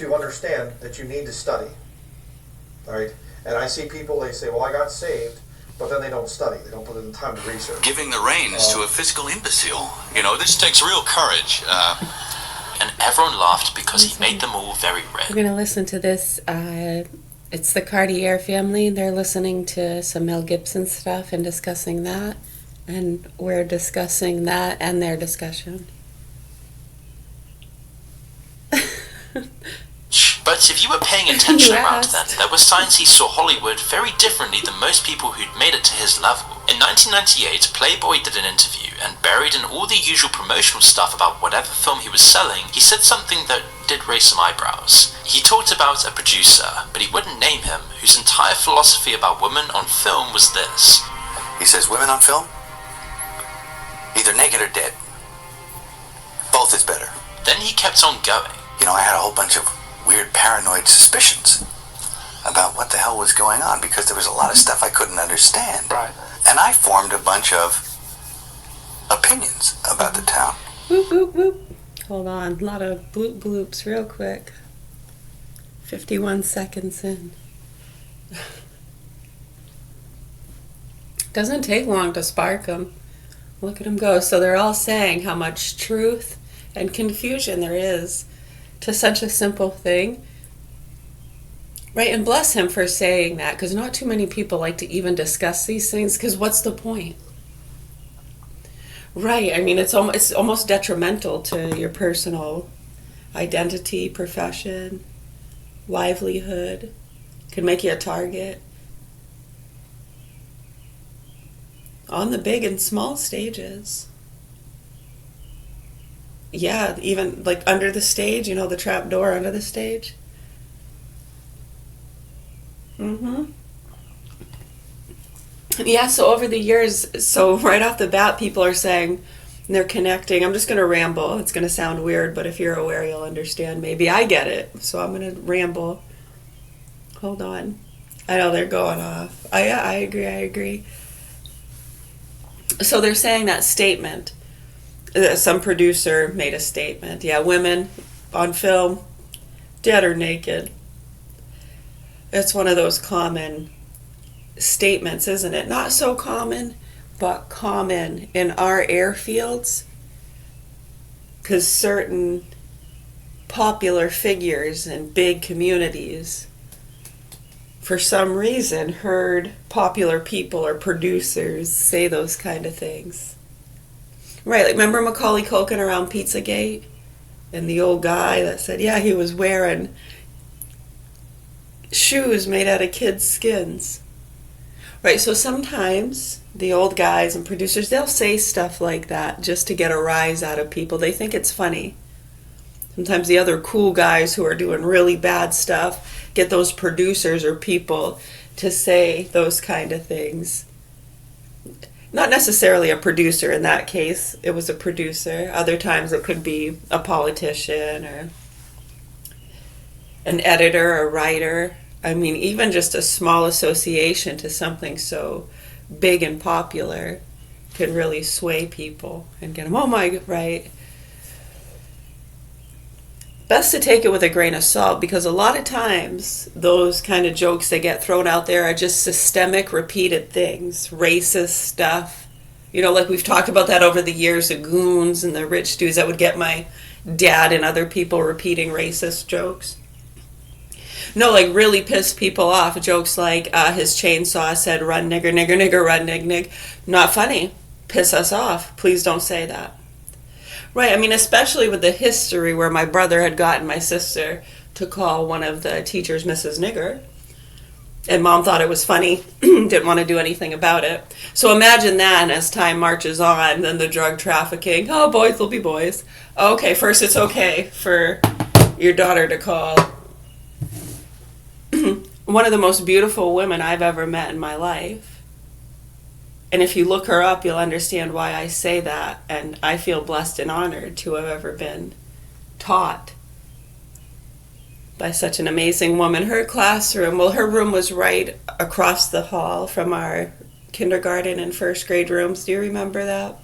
to understand that you need to study. All right? And I see people, they say, well, I got saved, but then they don't study. They don't put in the time to research. Giving the reins to a physical imbecile. You know, this takes real courage. And everyone laughed because he made them all very red. We're going to listen to this. It's the Cartier family. They're listening to some Mel Gibson stuff and discussing that. And we're discussing that and their discussion. But if you were paying attention around then, there were signs he saw Hollywood very differently than most people who'd made it to his level. In 1998, Playboy did an interview, and buried in all the usual promotional stuff about whatever film he was selling, he said something that did raise some eyebrows. He talked about a producer, but he wouldn't name him, whose entire philosophy about women on film was this. He says, women on film? Either naked or dead. Both is better. Then he kept on going. You know, I had a whole bunch of weird paranoid suspicions about what the hell was going on because there was a lot of stuff I couldn't understand. Right. And I formed a bunch of opinions about the town. Whoop, whoop, whoop. Hold on. A lot of bloop bloops real quick. 51 seconds in. Doesn't take long to spark them. Look at them go. So they're all saying how much truth and confusion there is to such a simple thing. Right, and bless him for saying that, because not too many people like to even discuss these things, because what's the point? Right, I mean, it's almost detrimental to your personal identity, profession, livelihood. Could make you a target. On the big and small stages. Yeah, even like under the stage, you know, the trap door under the stage. Yeah, so over the years, so right off the bat, people are saying, they're connecting. I'm just going to ramble. It's going to sound weird, but if you're aware, you'll understand. Maybe I get it, so I'm going to ramble. Hold on. I know they're going off. I agree. So they're saying that statement. Some producer made a statement. Yeah, women on film, dead or naked. It's one of those common statements, isn't it? Not so common, but common in our airfields. Because certain popular figures in big communities, for some reason, heard popular people or producers say those kind of things. Right, like remember Macaulay Culkin around Pizzagate? And the old guy that said, yeah, he was wearing shoes made out of kids' skins. Right, so sometimes the old guys and producers, they'll say stuff like that just to get a rise out of people. They think it's funny. Sometimes the other cool guys who are doing really bad stuff get those producers or people to say those kind of things. Not necessarily a producer in that case. It was a producer. Other times it could be a politician or an editor, a writer. I mean, even just a small association to something so big and popular can really sway people and get them, oh my, right. Best to take it with a grain of salt, because a lot of times those kind of jokes that get thrown out there are just systemic, repeated things, racist stuff. You know, like we've talked about that over the years, the goons and the rich dudes that would get my dad and other people repeating racist jokes. No, like really piss people off. Jokes like his chainsaw said, run nigger, nigger, nigger, run nig, nig. Not funny. Piss us off. Please don't say that. Right, I mean, especially with the history where my brother had gotten my sister to call one of the teachers Mrs. Nigger. And mom thought it was funny, didn't want to do anything about it. So imagine that, and as time marches on, then the drug trafficking. Oh, boys will be boys. Okay, first it's okay for your daughter to call one of the most beautiful women I've ever met in my life. And if you look her up, you'll understand why I say that. And I feel blessed and honored to have ever been taught by such an amazing woman. Her classroom, well, her room was right across the hall from our kindergarten and first grade rooms. Do you remember that?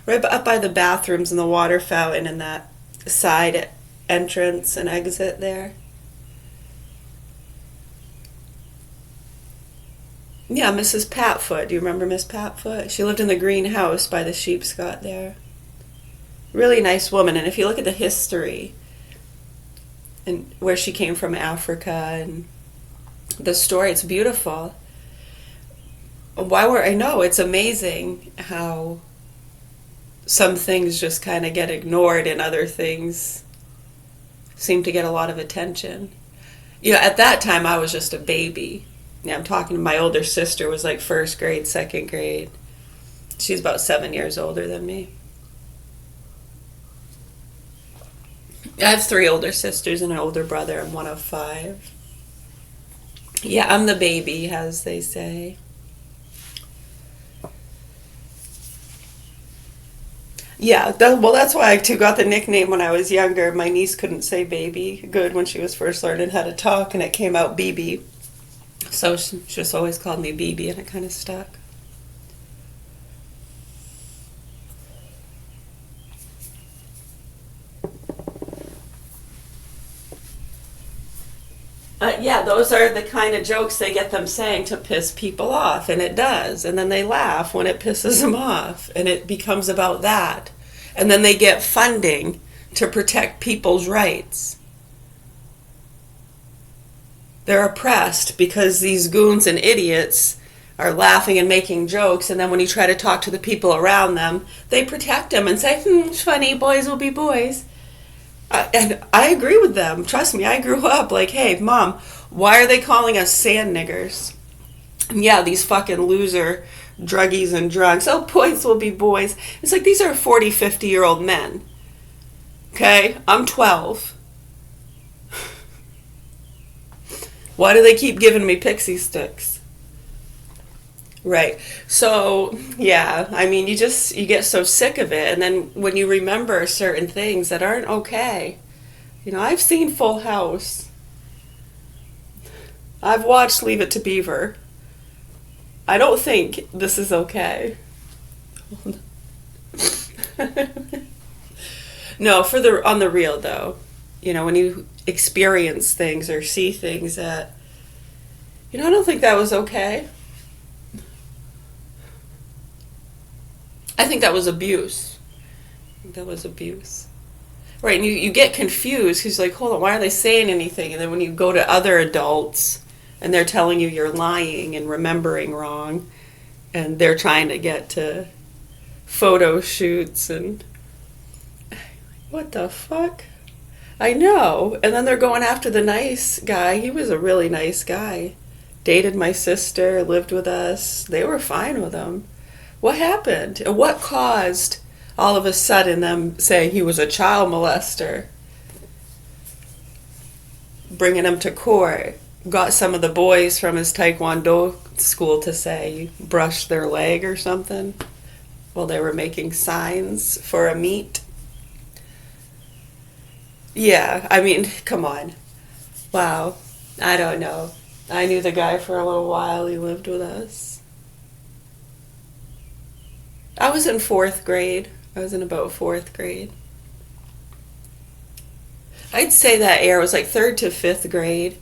Right up by the bathrooms and the water fountain and that side entrance and exit there. Yeah, Mrs. Patfoot. Do you remember Miss Patfoot? She lived in the green house by the Sheepscot there. Really nice woman. And if you look at the history and where she came from, Africa, and the story, it's beautiful. I know it's amazing how some things just kind of get ignored and other things seem to get a lot of attention. At that time I was just a baby. Yeah, I'm talking to my older sister, was like first grade, second grade. She's about 7 years older than me. I have 3 older sisters and an older brother. I'm one of 5. Yeah, I'm the baby, as they say. Yeah, that's why I too got the nickname when I was younger. My niece couldn't say baby good when she was first learning how to talk, and it came out BB. So she just always called me BB, and it kind of stuck. Yeah, those are the kind of jokes they get them saying to piss people off, and it does. And then they laugh when it pisses them off, and it becomes about that. And then they get funding to protect people's rights. They're oppressed because these goons and idiots are laughing and making jokes, and then when you try to talk to the people around them, they protect them and say, it's funny, boys will be boys. And I agree with them. Trust me, I grew up like, hey, Mom, why are they calling us sand niggers? And yeah, these fucking loser druggies and drunks. Oh, boys will be boys. It's like, these are 40, 50-year-old men. Okay? I'm 12. Why do they keep giving me pixie sticks? Right. So, yeah, I mean, you get so sick of it. And then when you remember certain things that aren't okay, I've seen Full House. I've watched Leave It to Beaver. I don't think this is okay. No, on the real though, when you experience things or see things that, I don't think that was okay. I think that was abuse. Right, and you get confused because like, hold on, why are they saying anything? And then when you go to other adults and they're telling you you're lying and remembering wrong, and they're trying to get to photo shoots and what the fuck? I know. And then they're going after the nice guy. He was a really nice guy. Dated my sister, lived with us. They were fine with him. What happened? And what caused all of a sudden them saying he was a child molester? Bringing him to court. Got some of the boys from his taekwondo school to say brushed their leg or something while they were making signs for a meet. Yeah, I mean, come on. Wow. I don't know. I knew the guy for a little while. He lived with us. I was in 4th grade. I was in about 4th grade. I'd say that era was like 3rd to 5th grade.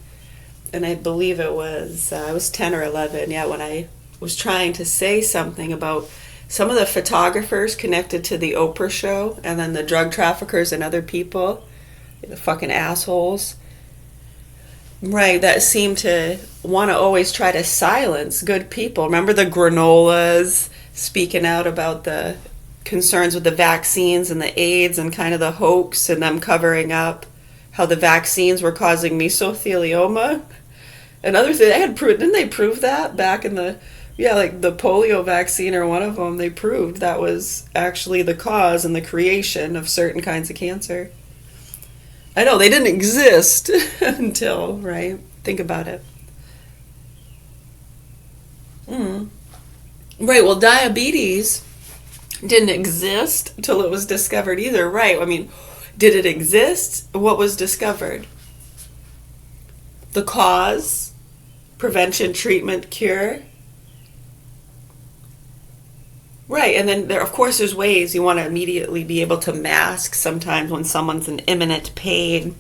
And I believe it was, I was 10 or 11, yeah, when I was trying to say something about some of the photographers connected to the Oprah show, and then the drug traffickers and other people, the fucking assholes. Right, that seem to want to always try to silence good people. Remember the granolas speaking out about the concerns with the vaccines and the AIDS and kind of the hoax and them covering up how the vaccines were causing mesothelioma? Another thing, didn't they prove that back in the, like the polio vaccine or one of them, they proved that was actually the cause and the creation of certain kinds of cancer. I know, they didn't exist until, right? Think about it. Right, well, diabetes didn't exist until it was discovered either, right? I mean, did it exist? What was discovered? The cause? Prevention, treatment, cure? Right, and then of course there's ways you want to immediately be able to mask sometimes when someone's in imminent pain.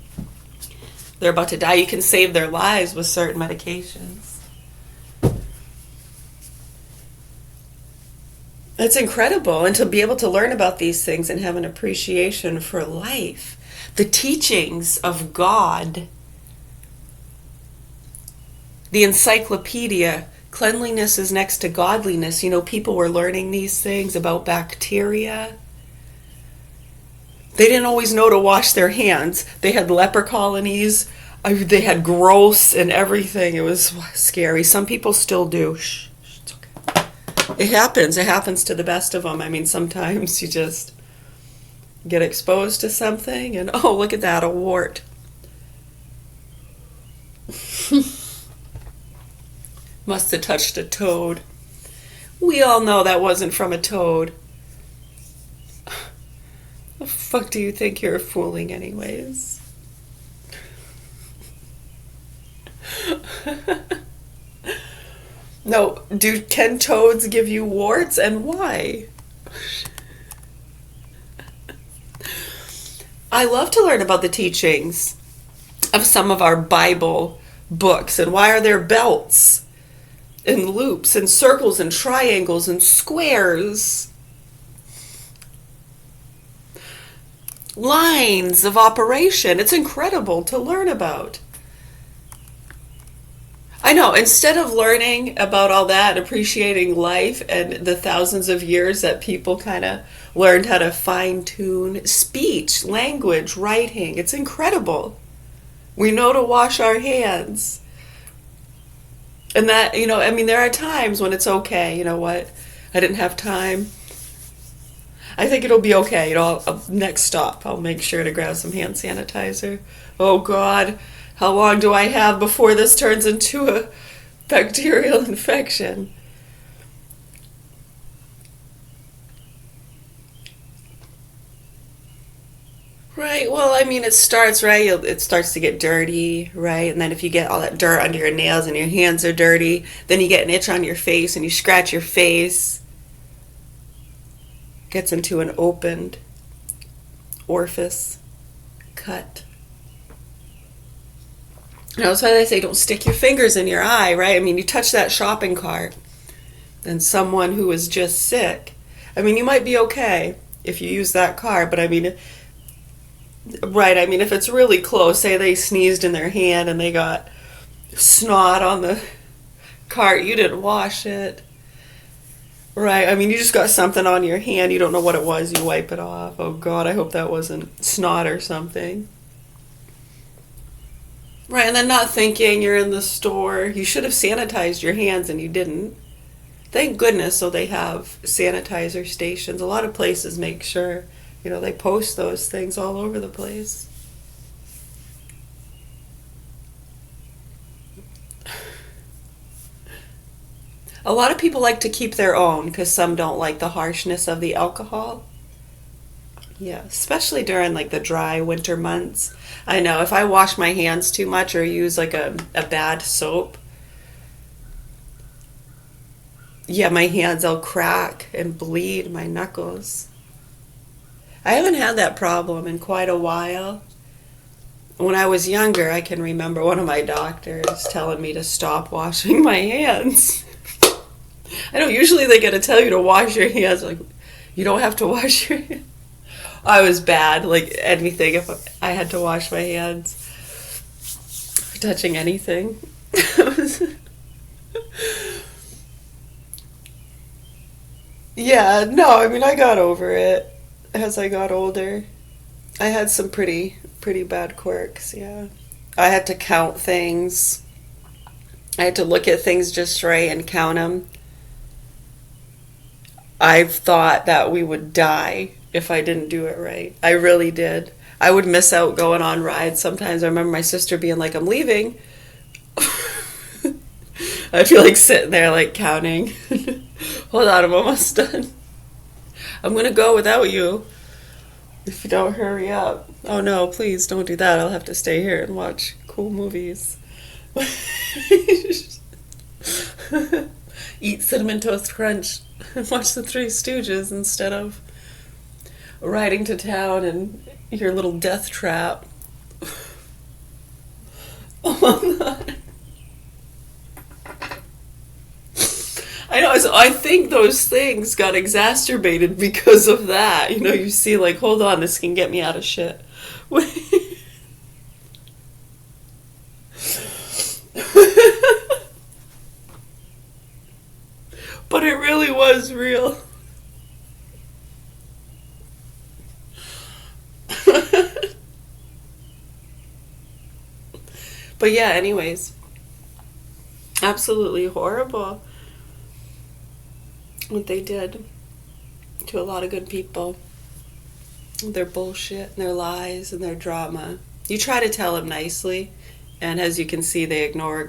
They're about to die. You can save their lives with certain medications. It's incredible. And to be able to learn about these things and have an appreciation for life, the teachings of God, the encyclopedia, cleanliness is next to godliness. You know, people were learning these things about bacteria. They didn't always know to wash their hands. They had leper colonies. They had growths and everything. It was scary. Some people still do. Shh, it's okay. It happens. It happens to the best of them. I mean, sometimes you just get exposed to something and, oh, look at that, a wart. Must have touched a toad. We all know that wasn't from a toad. The fuck do you think you're fooling anyways? No, can toads give you warts, and why? I love to learn about the teachings of some of our Bible books, and why are there belts and loops and circles and triangles and squares, lines of operation. It's incredible to learn about. I know, instead of learning about all that, appreciating life and the thousands of years that people kind of learned how to fine-tune speech, language, writing, it's incredible. We know to wash our hands. And that, you know, I mean, there are times when it's okay. You know what? I didn't have time. I think it'll be okay. You know, next stop, I'll make sure to grab some hand sanitizer. Oh, God. How long do I have before this turns into a bacterial infection? Right, well, I mean, it starts, right? It starts to get dirty, right? And then if you get all that dirt under your nails and your hands are dirty, then you get an itch on your face and you scratch your face. Gets into an opened orifice, cut. You know, that's why they say don't stick your fingers in your eye, right? I mean, you touch that shopping cart and someone who is just sick. I mean, you might be okay if you use that cart, but I mean, right, I mean, if it's really close, say they sneezed in their hand and they got snot on the cart, you didn't wash it. Right, I mean, you just got something on your hand, you don't know what it was, you wipe it off. Oh God, I hope that wasn't snot or something. Right, and then not thinking you're in the store. You should have sanitized your hands and you didn't. Thank goodness, so they have sanitizer stations. A lot of places make sure, you know, they post those things all over the place. A lot of people like to keep their own because some don't like the harshness of the alcohol. Yeah, especially during like the dry winter months. I know if I wash my hands too much or use like a bad soap, yeah, my hands will crack and bleed my knuckles. I haven't had that problem in quite a while. When I was younger, I can remember one of my doctors telling me to stop washing my hands. I know, usually they gotta tell you to wash your hands, like, you don't have to wash your hands. I was bad, like anything, if I had to wash my hands for touching anything. Yeah, no, I mean, I got over it as I got older. I had some pretty bad quirks, yeah. I had to count things. I had to look at things just right and count them. I thought that we would die if I didn't do it right. I really did. I would miss out going on rides sometimes. I remember my sister being like, I'm leaving. I'd be like sitting there like counting. Hold on, I'm almost done. I'm going to go without you if you don't hurry up. Oh no, please don't do that. I'll have to stay here and watch cool movies. Eat Cinnamon Toast Crunch and watch the Three Stooges instead of riding to town in your little death trap. Oh my God. I know. I think those things got exacerbated because of that. You know, you see, like, hold on, this can get me out of shit. But it really was real. But yeah, anyways, absolutely horrible what they did to a lot of good people. Their bullshit and their lies and their drama. You try to tell them nicely, and as you can see, they ignore,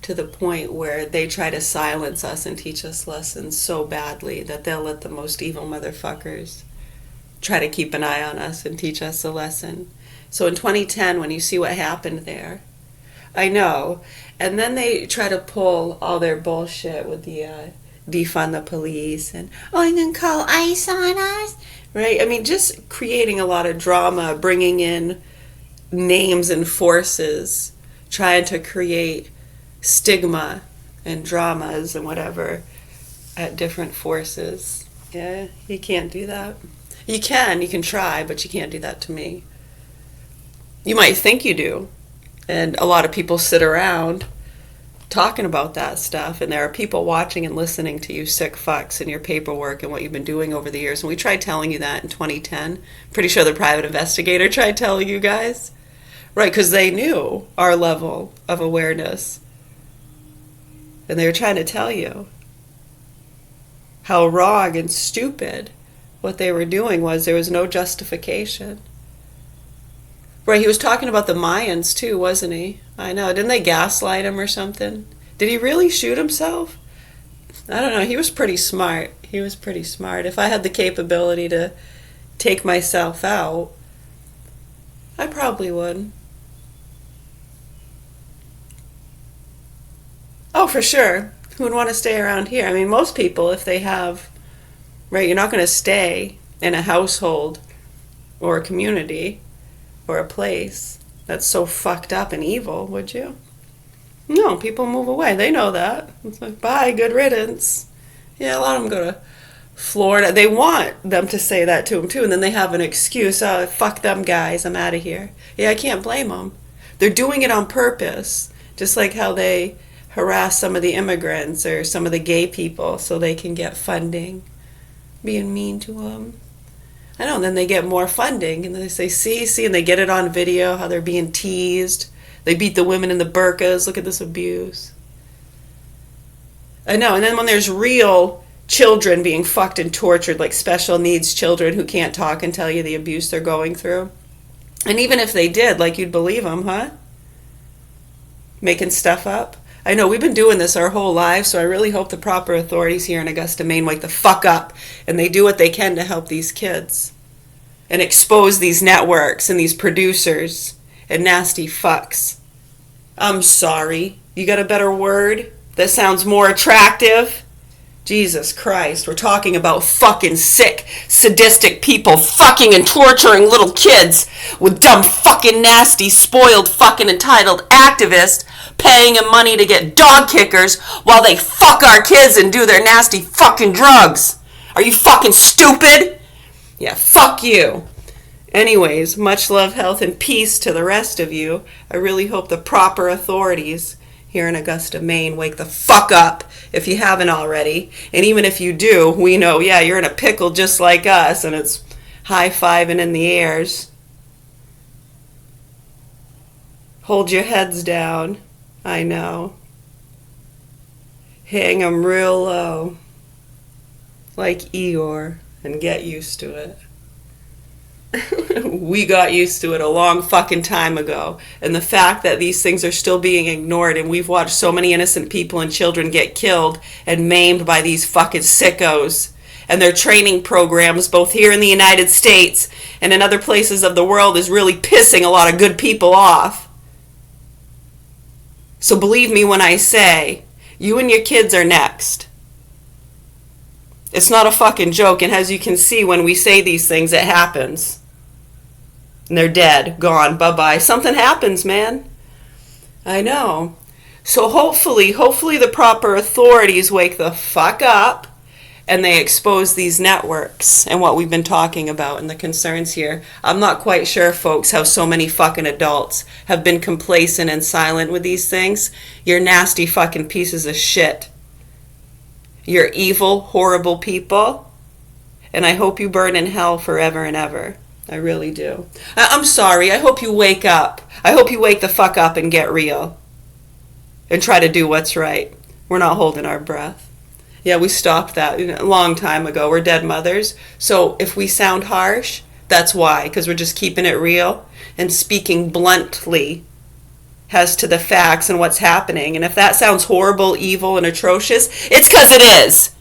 to the point where they try to silence us and teach us lessons so badly that they'll let the most evil motherfuckers try to keep an eye on us and teach us a lesson. So in 2010, when you see what happened there, I know, and then they try to pull all their bullshit with the defund the police and, oh, you can call ICE on us, right? I mean, just creating a lot of drama, bringing in names and forces, trying to create stigma and dramas and whatever at different forces. Yeah, you can't do that. You can try, but you can't do that to me. You might think you do, and a lot of people sit around talking about that stuff, and there are people watching and listening to you sick fucks and your paperwork and what you've been doing over the years. And we tried telling you that in 2010. Pretty sure the private investigator tried telling you guys. Right, because they knew our level of awareness. And they were trying to tell you how wrong and stupid what they were doing was. There was no justification. Right, he was talking about the Mayans too, wasn't he? I know. Didn't they gaslight him or something? Did he really shoot himself? I don't know. He was pretty smart. If I had the capability to take myself out, I probably would. Oh, for sure. Who would want to stay around here? I mean, most people, if they have, right, you're not going to stay in a household or a community or a place that's so fucked up and evil, would you? No, people move away. They know that. It's like, bye, good riddance. Yeah, a lot of them go to Florida. They want them to say that to them, too, and then they have an excuse. Oh, fuck them guys. I'm out of here. Yeah, I can't blame them. They're doing it on purpose, just like how they harass some of the immigrants or some of the gay people so they can get funding, being mean to them. I know, and then they get more funding, and then they say, see, and they get it on video, how they're being teased. They beat the women in the burqas. Look at this abuse. I know, and then when there's real children being fucked and tortured, like special needs children who can't talk and tell you the abuse they're going through. And even if they did, like, you'd believe them, huh? Making stuff up. I know, we've been doing this our whole lives, so I really hope the proper authorities here in Augusta, Maine wake the fuck up and they do what they can to help these kids and expose these networks and these producers and nasty fucks. I'm sorry. You got a better word that sounds more attractive? Jesus Christ, we're talking about fucking sick, sadistic people fucking and torturing little kids with dumb fucking nasty, spoiled fucking entitled activists paying them money to get dog kickers while they fuck our kids and do their nasty fucking drugs. Are you fucking stupid? Yeah, fuck you. Anyways, much love, health, and peace to the rest of you. I really hope the proper authorities here in Augusta, Maine, wake the fuck up if you haven't already. And even if you do, we know, yeah, you're in a pickle just like us, and it's high-fiving in the airs. Hold your heads down. I know. Hang 'em real low, like Igor, and get used to it. We got used to it a long fucking time ago. And the fact that these things are still being ignored, and we've watched so many innocent people and children get killed and maimed by these fucking sickos and their training programs, both here in the United States and in other places of the world, is really pissing a lot of good people off. So believe me when I say, you and your kids are next. It's not a fucking joke, and as you can see, when we say these things, it happens. And they're dead, gone, bye-bye. Something happens, man. I know. So hopefully the proper authorities wake the fuck up and they expose these networks and what we've been talking about and the concerns here. I'm not quite sure, folks, how so many fucking adults have been complacent and silent with these things. You're nasty fucking pieces of shit. You're evil, horrible people. And I hope you burn in hell forever and ever. I really do. I'm sorry. I hope you wake up. I hope you wake the fuck up and get real. And try to do what's right. We're not holding our breath. Yeah, we stopped that a long time ago. We're dead mothers. So if we sound harsh, that's why. Because we're just keeping it real and speaking bluntly as to the facts and what's happening. And if that sounds horrible, evil, and atrocious, it's because it is.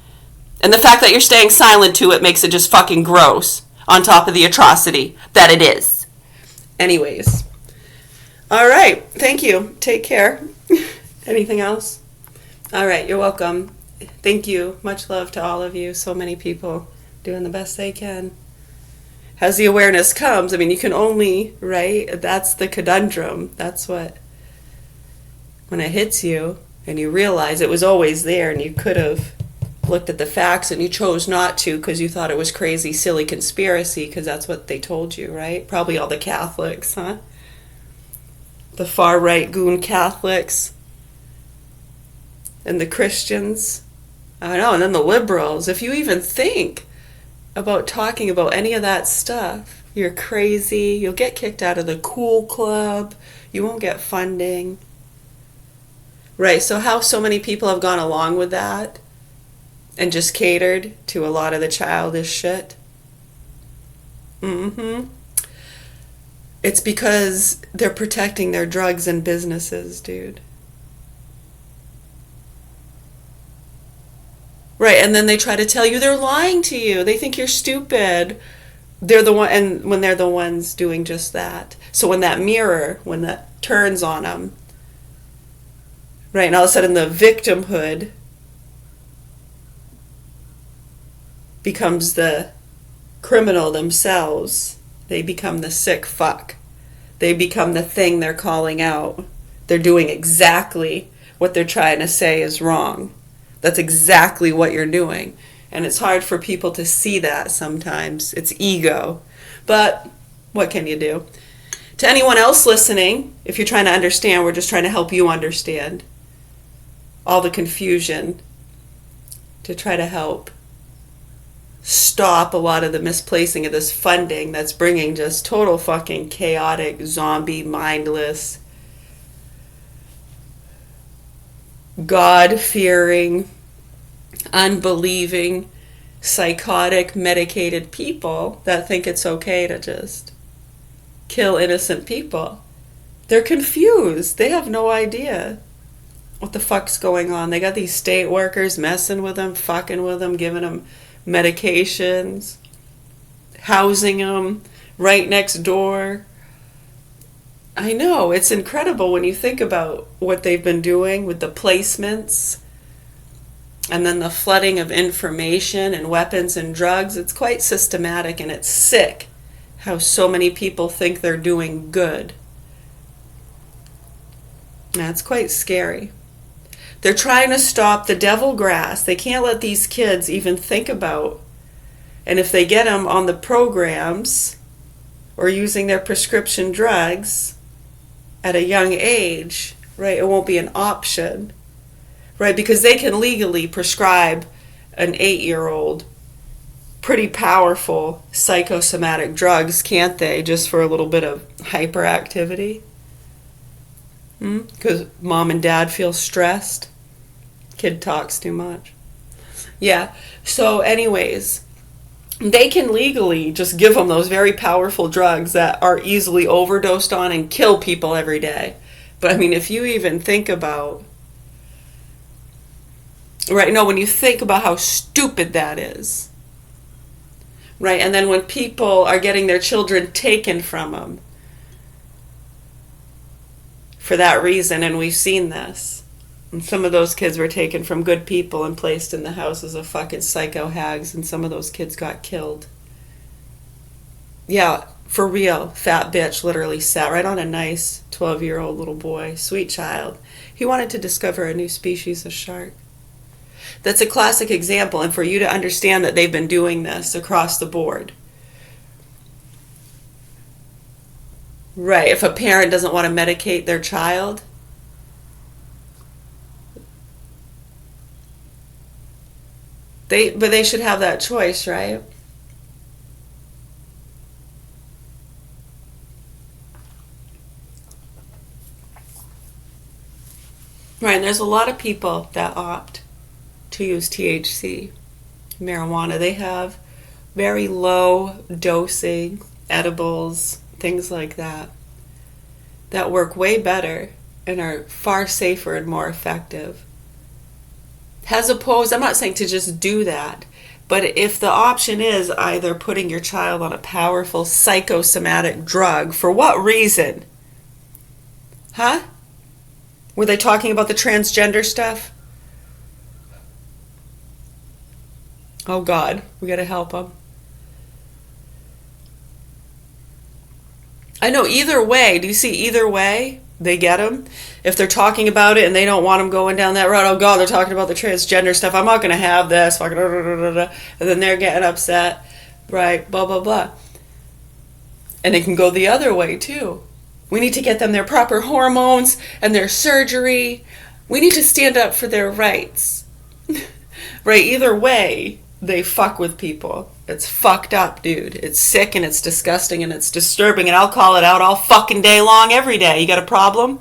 And the fact that you're staying silent to it makes it just fucking gross. On top of the atrocity that it is. Anyways. All right. Thank you. Take care. Anything else? All right. You're welcome. Thank you. Much love to all of you. So many people doing the best they can. As the awareness comes, I mean, you can only, right? That's the conundrum. That's what, when it hits you and you realize it was always there and you could have looked at the facts and you chose not to because you thought it was crazy, silly conspiracy because that's what they told you, right? Probably all the Catholics, huh? The far-right goon Catholics and the Christians. I know, and then the liberals. If you even think about talking about any of that stuff, you're crazy. You'll get kicked out of the cool club. You won't get funding. Right, so how so many people have gone along with that and just catered to a lot of the childish shit? It's because they're protecting their drugs and businesses, dude. Right, and then they try to tell you they're lying to you. They think you're stupid. They're the one, and when they're the ones doing just that. So when that mirror, when that turns on them, right, and all of a sudden the victimhood becomes the criminal themselves. They become the sick fuck. They become the thing they're calling out. They're doing exactly what they're trying to say is wrong. That's exactly what you're doing. And it's hard for people to see that sometimes. It's ego. But what can you do? To anyone else listening, if you're trying to understand, we're just trying to help you understand all the confusion to try to help stop a lot of the misplacing of this funding that's bringing just total fucking chaotic, zombie, mindless, God-fearing, unbelieving, psychotic, medicated people that think it's okay to just kill innocent people. They're confused. They have no idea what the fuck's going on. They got these state workers messing with them, fucking with them, giving them medications, housing them right next door. I know, it's incredible when you think about what they've been doing with the placements and then the flooding of information and weapons and drugs. It's quite systematic and it's sick how so many people think they're doing good. That's quite scary. They're trying to stop the devil grass. They can't let these kids even think about. And if they get them on the programs or using their prescription drugs at a young age, right, it won't be an option, right? Because they can legally prescribe an 8-year-old pretty powerful psychosomatic drugs, can't they? Just for a little bit of hyperactivity. Because mom and dad feel stressed. Kid talks too much. Yeah. So anyways, they can legally just give them those very powerful drugs that are easily overdosed on and kill people every day. But I mean, if you even think about, right, no, when you think about how stupid that is, right, and then when people are getting their children taken from them for that reason, and we've seen this, and some of those kids were taken from good people and placed in the houses of fucking psycho hags, and some of those kids got killed. Yeah, For real, fat bitch literally sat right on a nice 12-year-old little boy, sweet child. He wanted to discover a new species of shark. That's a classic example, and for you to understand that they've been doing this across the board. Right, if a parent doesn't want to medicate their child, but they should have that choice, right? Right, and there's a lot of people that opt to use THC, marijuana. They have very low dosing edibles, things like that work way better and are far safer and more effective. As opposed, I'm not saying to just do that, but if the option is either putting your child on a powerful psychosomatic drug, for what reason? Huh? Were they talking about the transgender stuff? Oh God, we gotta help them. I know either way, do you see either way? They get them. If they're talking about it and they don't want them going down that road, oh God, they're talking about the transgender stuff. I'm not going to have this. And then they're getting upset. Right, blah, blah, blah. And it can go the other way too. We need to get them their proper hormones and their surgery. We need to stand up for their rights. Right, either way, they fuck with people. It's fucked up, dude. It's sick and it's disgusting and it's disturbing, and I'll call it out all fucking day long every day. You got a problem?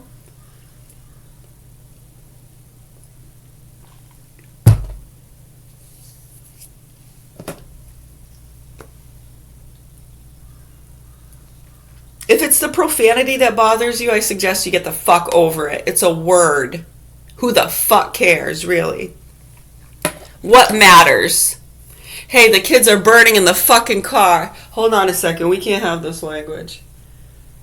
If it's the profanity that bothers you, I suggest you get the fuck over it. It's a word. Who the fuck cares, really? What matters? Hey, the kids are burning in the fucking car. Hold on a second. We can't have this language.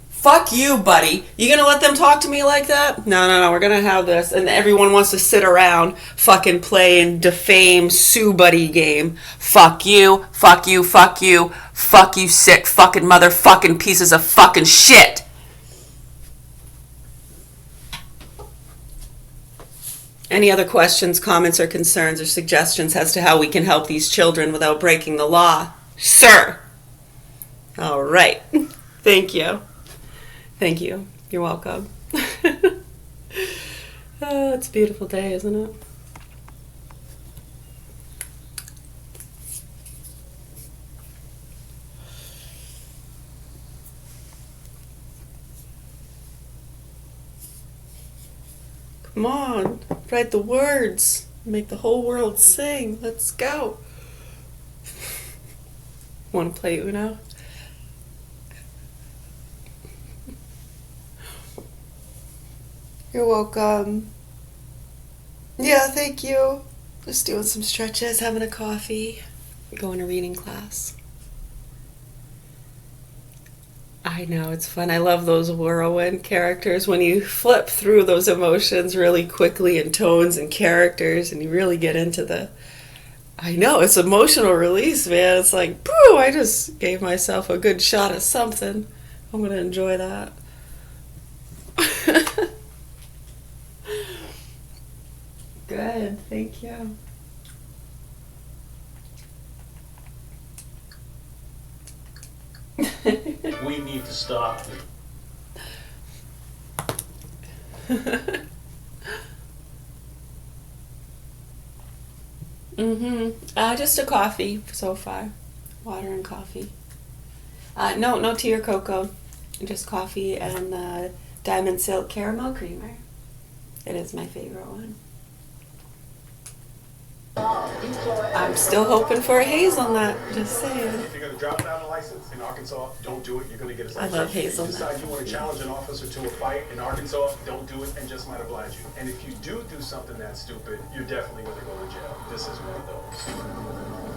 Fuck you, buddy. You gonna let them talk to me like that? No. We're gonna have this. And everyone wants to sit around fucking play and defame Sue Buddy game. Fuck you. Fuck you. Fuck you. Fuck you, sick fucking motherfucking pieces of fucking shit. Any other questions, comments, or concerns or suggestions as to how we can help these children without breaking the law? Sir. All right. Thank you. Thank you. You're welcome. Oh, it's a beautiful day, isn't it? Come on, write the words. Make the whole world sing. Let's go. Want to play Uno? You're welcome. Yeah, thank you. Just doing some stretches, having a coffee, going to reading class. I know, it's fun. I love those whirlwind characters when you flip through those emotions really quickly in tones and characters and you really get into the... I know, it's emotional release, man. It's like, boo, I just gave myself a good shot at something. I'm going to enjoy that. Good, thank you. We need to stop. Just a coffee so far. Water and coffee. No tea or cocoa. Just coffee and Diamond Silk Caramel Creamer. It is my favorite one. I'm still hoping for a hazelnut. Just saying. If you're going to drop down a license in Arkansas, don't do it. You're going to get a sanction. I love hazelnut. If you decide you want to challenge an officer to a fight in Arkansas, don't do it and just might oblige you. And if you do something that's stupid, you're definitely going to go to jail. This is one of those.